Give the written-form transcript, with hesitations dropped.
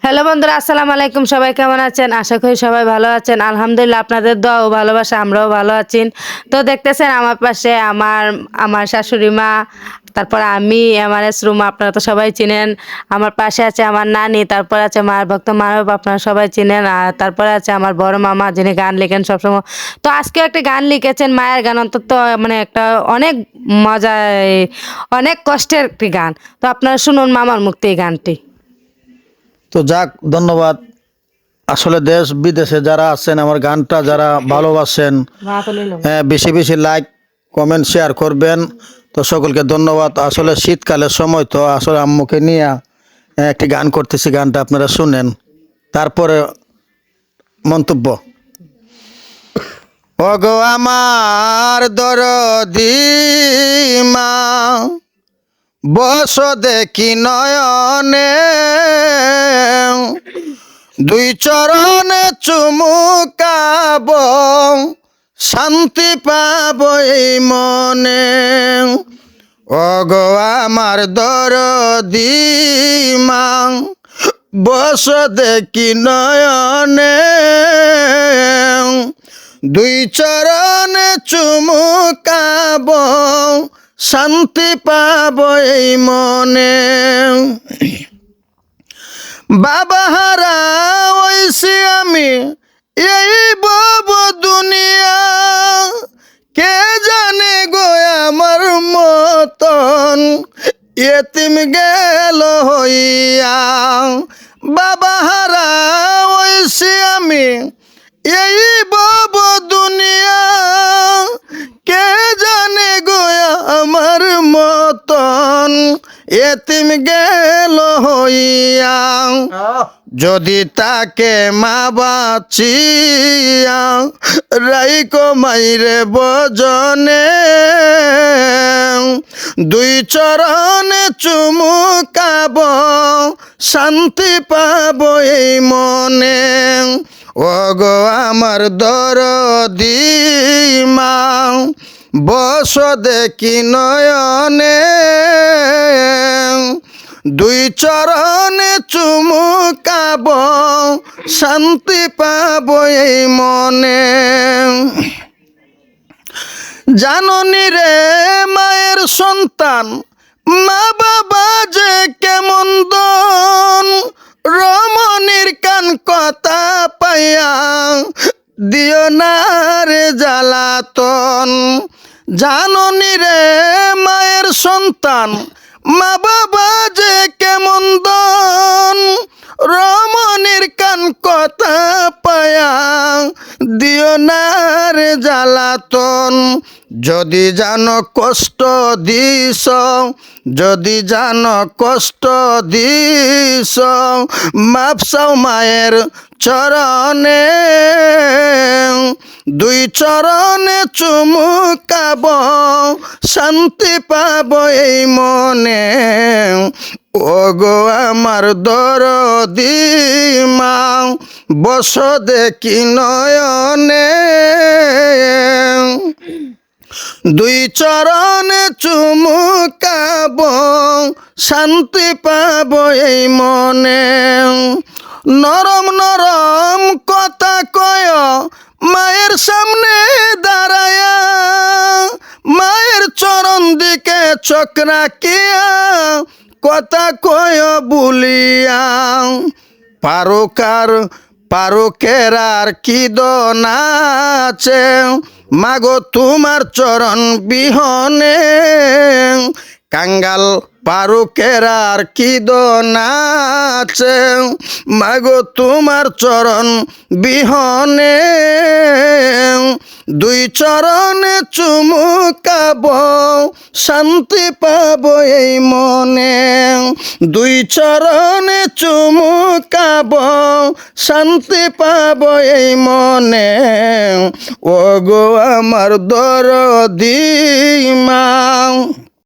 Hello বন্ধুরা, আসসালামু আলাইকুম। সবাই কেমন আছেন? আশা করি সবাই ভালো আছেন। আলহামদুলিল্লাহ, আপনাদের দোয়া ও ভালোবাসা আমরাও ভালো আছি। তো দেখতেছেন আমার পাশে আমার আমার শাশুড়ি মা, তারপর আমি, আমার রুমা, আপনারা তো সবাই চিনেন। আমার পাশে আছে আমার নানি, তারপর আছে মার ভক্ত মানব, আপনারা সবাই চিনেন। আর তারপরে আছে আমার বড় মামা, যিনি গান লিখেন সবসময়। তো আজকেও একটা গান লিখেছেন, মায়ের গান। অন্তত মানে একটা অনেক মজায়, অনেক কষ্টের একটি গান। তো আপনারা শুনুন মামার মুক্তি এই গানটি। তো যাক, ধন্যবাদ। আসলে দেশ বিদেশে যারা আছেন আমার গানটা যারা ভালোবাসেন, বেশি বেশি লাইক কমেন্ট শেয়ার করবেন। তো সকলকে ধন্যবাদ। আসলে শীতকালের সময় তো আসলে আম্মুকে নিয়ে একটি গান করতেছি, গানটা আপনারা শুনেন, তারপরে মন্তব্য। ওগো আমার দরদি মা, বস দেখি নয়নে, দুই চরণে চুমুকাব, শান্তি পাব এই মনে। ওগো আমার দরদি মা, বস দেখি নয়নে, দুই চরণে চুমুকাব, শান্তি পাব এই মনে। বাবা হারা হইছি আমি এই বব দুনিয়া, কে জানে গো আমার মতন এতিম গেল হইয়া। বাবা হারা হইছি আমি এই বব দুনিয়া, কে জানে গো আমার মতন এতিম গেল হইয়া। যদি তাকে মা বাঁচিয়া রাইকো মাইরে বজনে, দুই চরণে চুমুকাব, শান্তি পাব এই মনে। ওগো আমার দরদি মা, বস দেখি নয়নে, দুই চরণে চুমুকাব, শান্তি পাব এই মনে। জাননি রে মায়ের সন্তান, মা বাবা যে কেমন দন, রমণীর কান কথা পাইয়া দিও না রে জ্বালাতন। জাননি রে মায়ের সন্তান, মা বাবা যে কেমন দন, রমণীর কান কথা পায়া দিও না রে জ্বালাতন। যদি জানো কষ্ট দিস, যদি জানো কষ্ট দিস, মাপ চাও মায়ের চরণে, দুই চরণে চুমুকাব, শান্তি পাব এই মনে। ওগো আমার দরদি মা, বস দেখি নয়নে, দুই চরণে চুমুকাব, শান্তি পাব এই মনে। নরম নরম কথা কয় মায়ের সামনে দাঁড়ায়া, মায়ের চরণ দিকে চোখ রাখিয়া কথা কয় বলিয়া। পারুকের আর কি দন আছে, মাগো তোমার চরণ বিহনে। কাঙ্গাল পারুকের আর কি দন আছে, মাগো তোমার চরণ বিহনে, দুই চরণে চুমুকাব, শান্তি পাব এই মনে। দুই চরণে চুমুকাব, শান্তি পাব এই মনে। ওগো আমার দরদি মা।